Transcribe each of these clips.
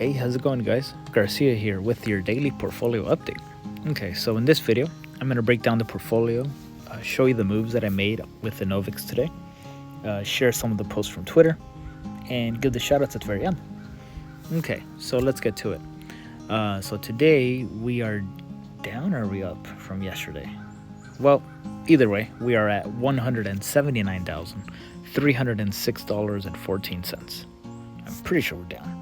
Hey, how's it going, guys? Garcia here with your daily portfolio update. Okay, so in this video, I'm going to break down the portfolio, show you the moves that I made with the ENVX today, share some of the posts from Twitter, and give the shoutouts at the very end. Okay, so let's get to it. So today we are down, or are we up from yesterday? Well, either way, we are at $179,306.14. I'm pretty sure we're down.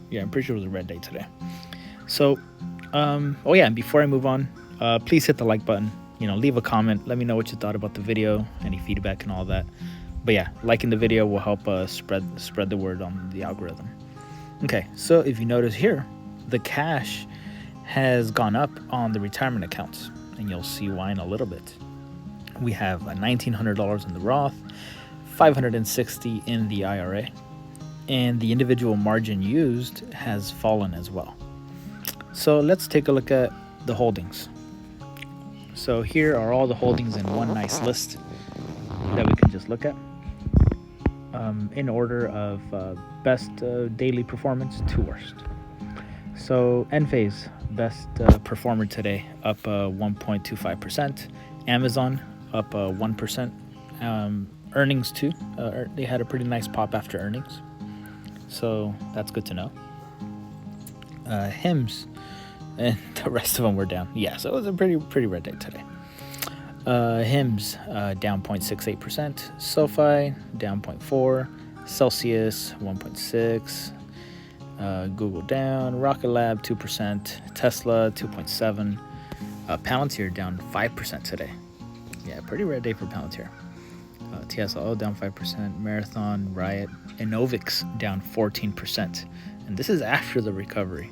Yeah, I'm pretty sure it was a red day today. So, and before I move on, please hit the like button. Leave a comment. Let me know what you thought about the video, any feedback and all that. But yeah, liking the video will help spread the word on the algorithm. Okay, so if you notice here, the cash has gone up on the retirement accounts, and you'll see why in a little bit. We have $1,900 in the Roth, $560 in the IRA. And the individual margin used has fallen as well. So let's take a look at the holdings. So here are all the holdings in one nice list that we can just look at in order of best daily performance to worst. So ENVX, best performer today, up 1.25%. Amazon up 1%. Earnings too. They had a pretty nice pop after earnings. So that's good to know. HIMS and the rest of them were down. Yeah, so it was a pretty red day today. HIMS down 0.68%. SoFi down 0.4%. Celsius 1.6%. Google down. Rocket Lab 2%. Tesla 2.7%. Palantir down 5% today. Yeah, pretty red day for Palantir. TSO down 5%, Marathon, Riot, ENVX down 14%. And this is after the recovery.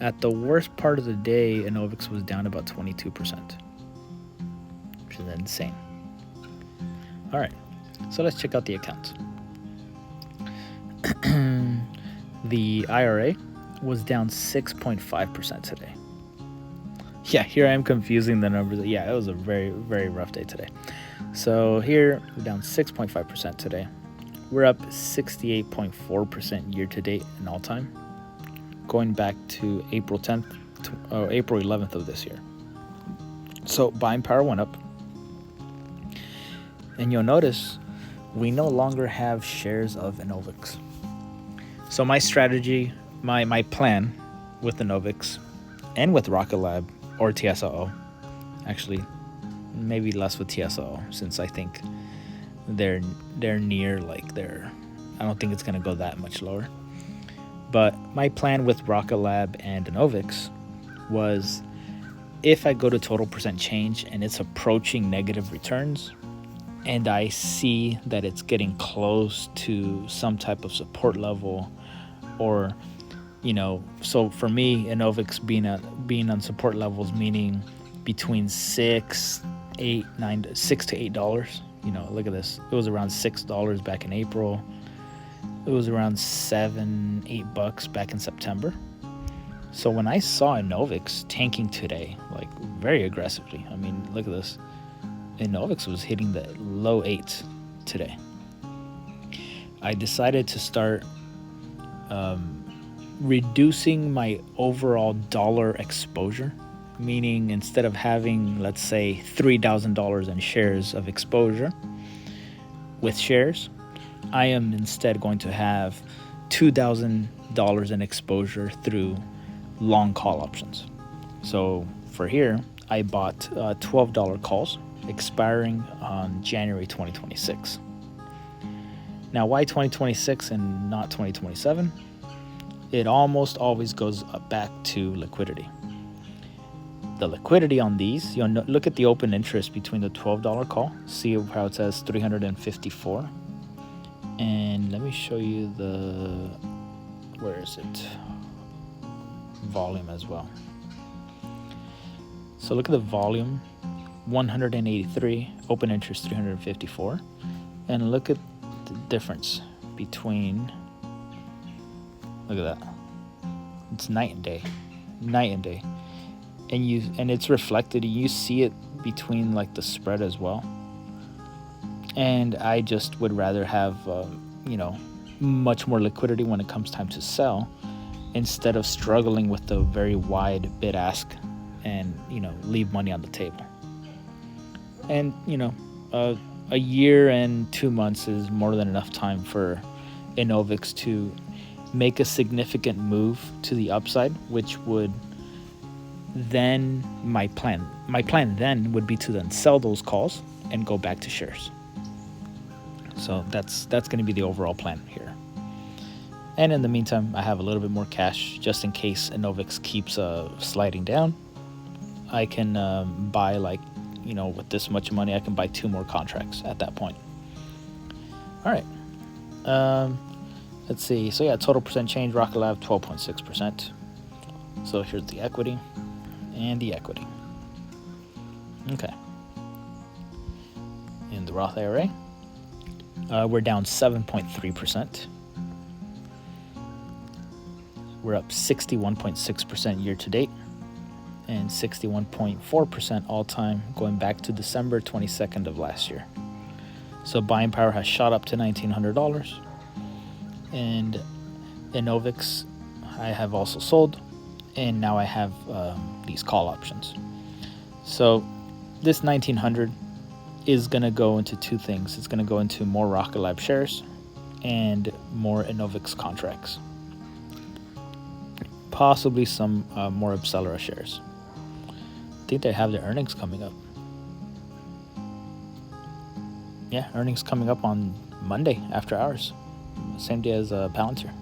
At the worst part of the day, ENVX was down about 22%, which is insane. All right, so let's check out the accounts. The IRA was down 6.5% today. Yeah, here I am confusing the numbers. Yeah, it was a very, very rough day today. So here we're down 6.5% today. We're up 68.4% year to date in all time, going back to April 11th of this year. So buying power went up. And you'll notice we no longer have shares of ENVX. So my strategy, my plan with ENVX and with Rocket Lab or TSO, actually maybe less with TSO, since I think they're near I don't think it's going to go that much lower. But my plan with Rocket Lab and ENVX was, if I go to total percent change and it's approaching negative returns, and I see that it's getting close to some type of support level, or so for me, ENVX being on support levels, meaning between $6 to $8. Look at this. It was around $6 back in April. It was around $7-8 back in September. So when I saw ENVX tanking today, very aggressively, I mean, look at this. ENVX was hitting the low 8s today. I decided to start reducing my overall dollar exposure, meaning instead of having, let's say, $3,000 in shares of exposure with shares, I am instead going to have $2,000 in exposure through long call options. So for here, I bought $12 calls expiring on January 2026. Now, why 2026 and not 2027? It almost always goes back to liquidity. The liquidity on these, look at the open interest between the $12 call. See how it says 354. And let me show you where is it? Volume as well. So look at the volume, 183, open interest 354. And look at the difference between, look at that. It's night and day. And it's reflected. You see it between the spread as well. And I just would rather have much more liquidity when it comes time to sell, instead of struggling with the very wide bid ask and, leave money on the table. And, a year and 2 months is more than enough time for ENVX to make a significant move to the upside, which would then my plan then would be to then sell those calls and go back to shares. So that's going to be the overall plan here. And in the meantime, I have a little bit more cash just in case ENVX keeps sliding down. I can buy with this much money, I can buy 2 more contracts at that point. All right. Let's see. So yeah, total percent change, Rocket Lab 12.6%. So here's the equity and the equity. Okay. In the Roth IRA, we're down 7.3%. We're up 61.6% year to date and 61.4% all time going back to December 22nd of last year. So buying power has shot up to $1,900. And ENVX I have also sold, and now I have these call options. So this 1900 is going to go into 2 things. It's going to go into more Rocket Lab shares and more ENVX contracts, possibly some more Accelera shares. I think they have their earnings coming up. Yeah, earnings coming up on Monday after hours, same day as Palantir.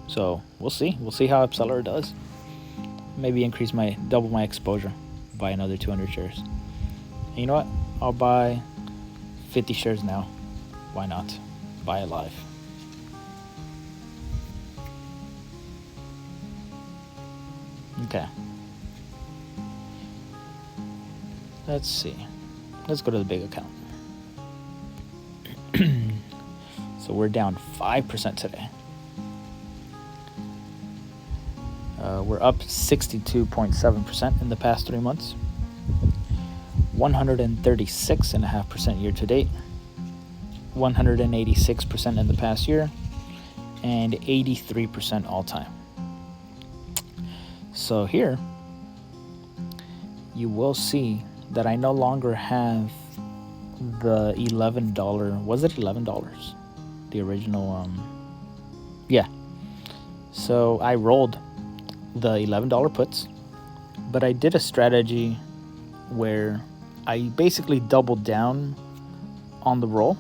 So we'll see. We'll see how Accelera does. Maybe double my exposure, buy another 200 shares. And you know what? I'll buy 50 shares now. Why not? Buy it live. Okay. Let's see. Let's go to the big account. So we're down 5% today. We're up 62.7% in the past 3 months. 136.5% year to date. 186% in the past year. And 83% all time. So here, you will see that I no longer have the $11. Was it $11? The original, yeah. So I rolled the $11 puts, but I did a strategy where I basically doubled down on the roll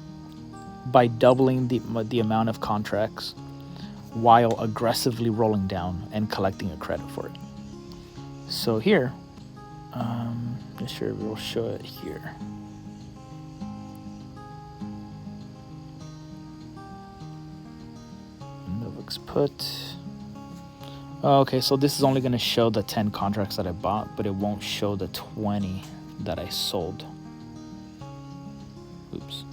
by doubling the amount of contracts while aggressively rolling down and collecting a credit for it. So here, just sure we'll show it here. ENVX put. Okay, so this is only going to show the 10 contracts that I bought, but it won't show the 20 that I sold. Oops.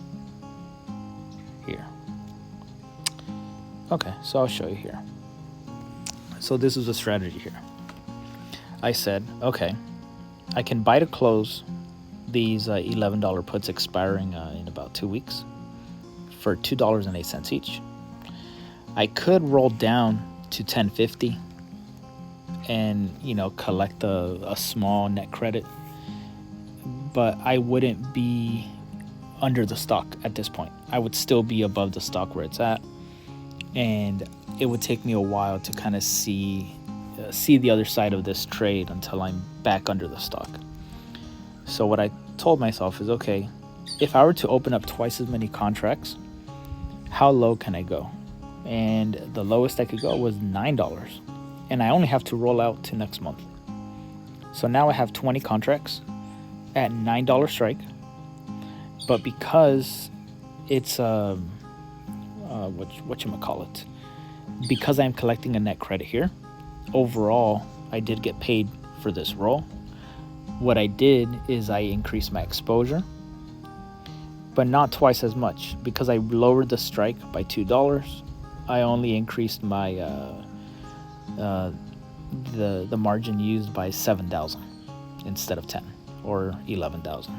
Here. Okay, so I'll show you here. So this is a strategy here. I said, okay, I can buy to close these $11 puts expiring in about 2 weeks for $2.08 each. I could roll down to $10.50 and collect a small net credit, but I wouldn't be under the stock at this point. I would still be above the stock where it's at, and it would take me a while to kind of see the other side of this trade until I'm back under the stock. So what I told myself is, okay, if I were to open up twice as many contracts, how low can I go? And the lowest I could go was $9, and I only have to roll out to next month. So now I have 20 contracts at $9 strike, but because it's whatchamacallit, because I'm collecting a net credit here, overall I did get paid for this roll. What I did is I increased my exposure, but not twice as much. Because I lowered the strike by $2, I only increased my the margin used by 7,000 instead of 10 or 11,000.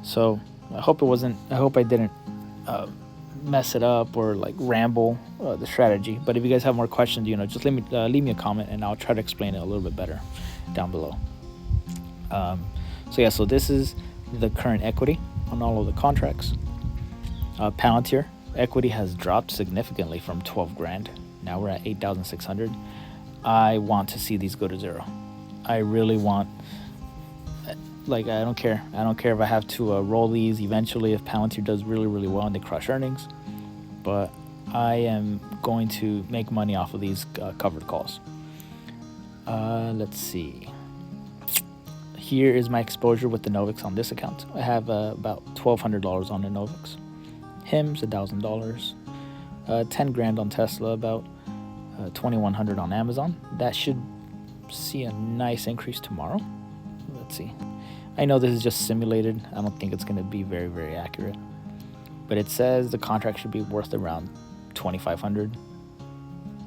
So I hope I didn't mess it up or like ramble the strategy. But if you guys have more questions, just leave me a comment and I'll try to explain it a little bit better down below. So this is the current equity on all of the contracts. Palantir equity has dropped significantly from 12 grand. Now we're at 8,600. I want to see these go to zero. I really want, like, I don't care if I have to roll these eventually if Palantir does really, really well and they crush earnings, but I am going to make money off of these covered calls. Let's see. Here is my exposure with the NOVIX on this account. I have about $1,200 on the NOVIX. HIMS, $1,000. 10 grand on Tesla, about 2,100 on Amazon. That should see a nice increase tomorrow. Let's see. I know this is just simulated. I don't think it's going to be very, very accurate. But it says the contract should be worth around 2,500.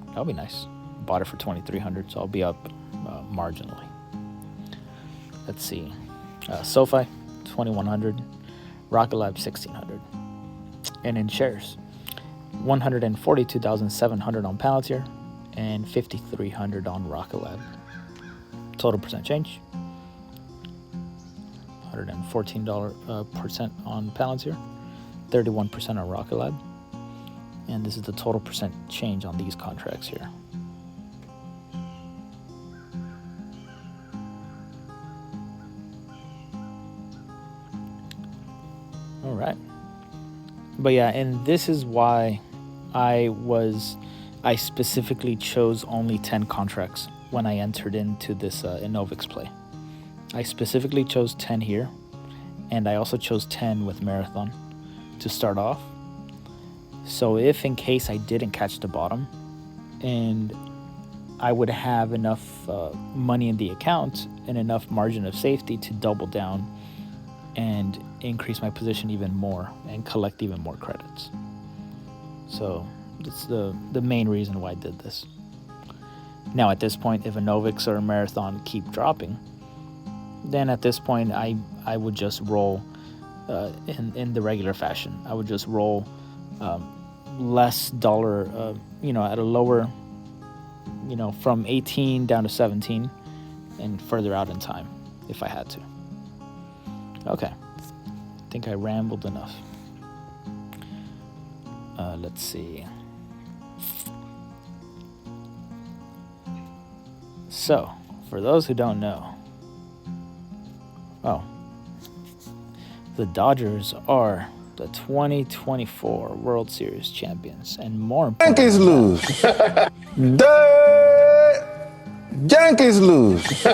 That'll be nice. Bought it for 2,300, so I'll be up marginally. Let's see. SoFi, 2,100. Rocket Lab, 1,600. And in shares, 142,700 on Palantir and 5,300 on Rocket Lab. Total percent change, 114% on Palantir, 31% on Rocket Lab, and this is the total percent change on these contracts here. All right. But yeah, and this is why I specifically chose only 10 contracts when I entered into this ENVX play. I specifically chose 10 here, and I also chose 10 with Marathon to start off. So if in case I didn't catch the bottom, and I would have enough money in the account and enough margin of safety to double down and increase my position even more and collect even more credits. So that's the main reason why I did this. Now at this point, if a NOVIX or a Marathon keep dropping, then at this point I would just roll in the regular fashion. I would just roll less dollar, at a lower, from 18 down to 17 and further out in time if I had to. Okay, I think I rambled enough. Let's see. So, for those who don't know, the Dodgers are the 2024 World Series champions, and more importantly, Yankees lose. Yankees lose.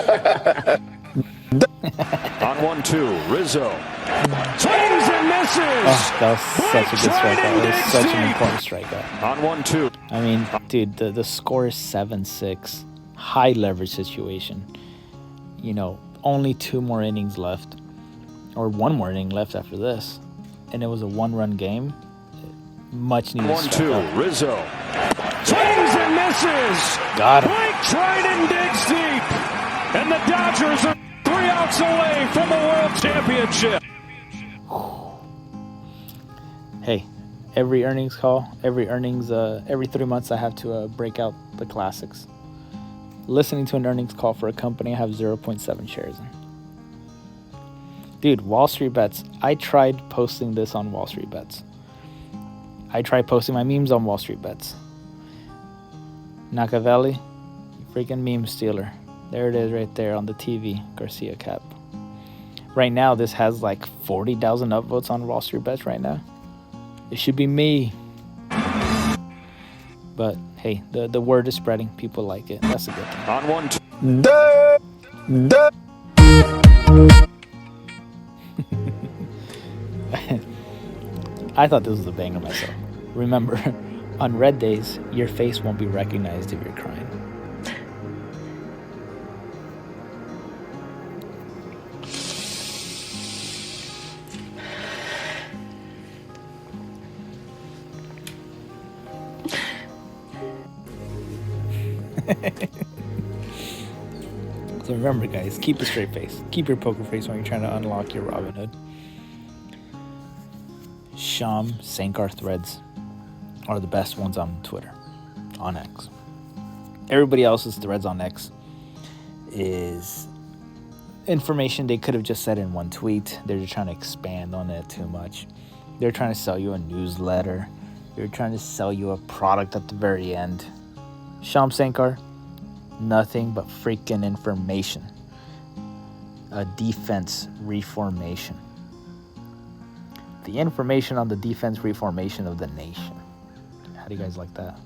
On 1-2, Rizzo swings and misses. Oh, that was such a good strikeout. It was such an important strikeout. On 1-2. I mean, dude, the score is 7-6. High leverage situation. Only 2 more innings left, or 1 more inning left after this, and it was a 1-run game. Much needed. 1-2, Rizzo swings and misses. Got him. Blake Trinan digs deep, and the Dodgers are 3 outs away from the World Championship. Hey, every earnings call, every 3 months I have to break out the classics. Listening to an earnings call for a company I have 0.7 shares in. Dude, Wall Street Bets. I tried posting this on Wall Street Bets. I tried posting my memes on Wall Street Bets. Nakavelli, freaking meme stealer. There it is right there on the TV, GarciaCap. Right now, this has like 40,000 upvotes on Wall Street Bets right now. It should be me. But hey, the word is spreading. People like it. That's a good thing. On 1-2. I thought this was a banger myself. Remember, on red days, your face won't be recognized if you're crying. So remember, guys, keep a straight face. Keep your poker face when you're trying to unlock your Robinhood. Sean Sham Sankar threads are the best ones on Twitter, on X. Everybody else's threads on X is information they could have just said in one tweet. They're just trying to expand on it too much. They're trying to sell you a newsletter. They're trying to sell you a product at the very end. Sham Sankar, nothing but freaking information. A defense reformation. The information on the defense reformation of the nation. How do you guys like that?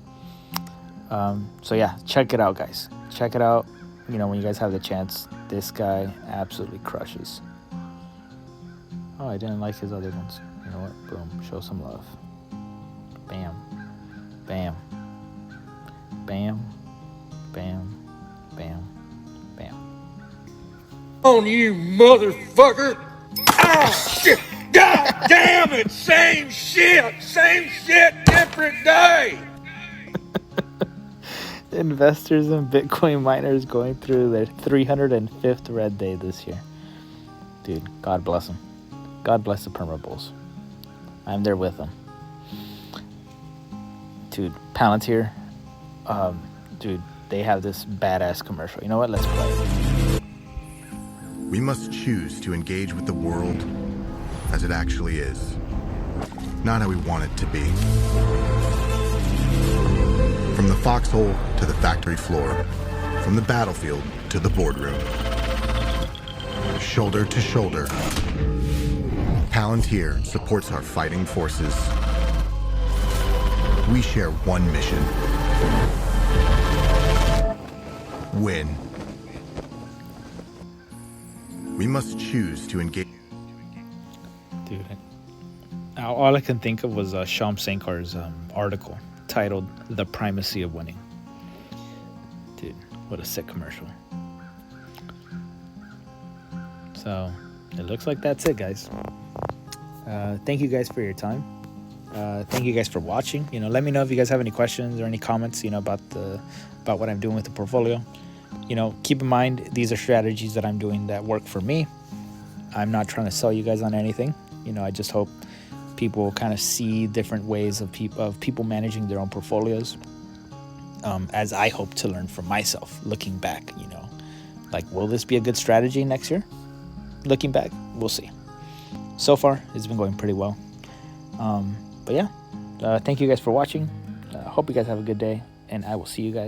So yeah, check it out, guys. Check it out. You know, when you guys have the chance, this guy absolutely crushes. Oh, I didn't like his other ones. You know what? Boom. Show some love. Bam. Bam. Bam. Bam. Bam. Bam. On you, motherfucker! Oh, shit! God damn it! Same shit! Same shit, different day! Investors and Bitcoin miners going through their 305th red day this year. Dude, God bless them. God bless the perma bulls. I'm there with them. Dude, Palantir. Dude, they have this badass commercial. You know what? Let's play it. We must choose to engage with the world as it actually is, not how we want it to be. From the foxhole to the factory floor, from the battlefield to the boardroom. Shoulder to shoulder, Palantir supports our fighting forces. We share one mission. Win. We must choose to engage. Dude, all I can think of was Sham Sankar's article titled "The Primacy of Winning." Dude, what a sick commercial. So it looks like that's it, guys. Thank you guys for your time. Thank you guys for watching. You know, let me know if you guys have any questions or any comments, you know, about what I'm doing with the portfolio. You know, keep in mind, these are strategies that I'm doing that work for me. I'm not trying to sell you guys on anything. You know, I just hope people kind of see different ways of people managing their own portfolios, as I hope to learn from myself, looking back, you know. Like, will this be a good strategy next year? Looking back, we'll see. So far, it's been going pretty well. But yeah, thank you guys for watching. Hope you guys have a good day, and I will see you guys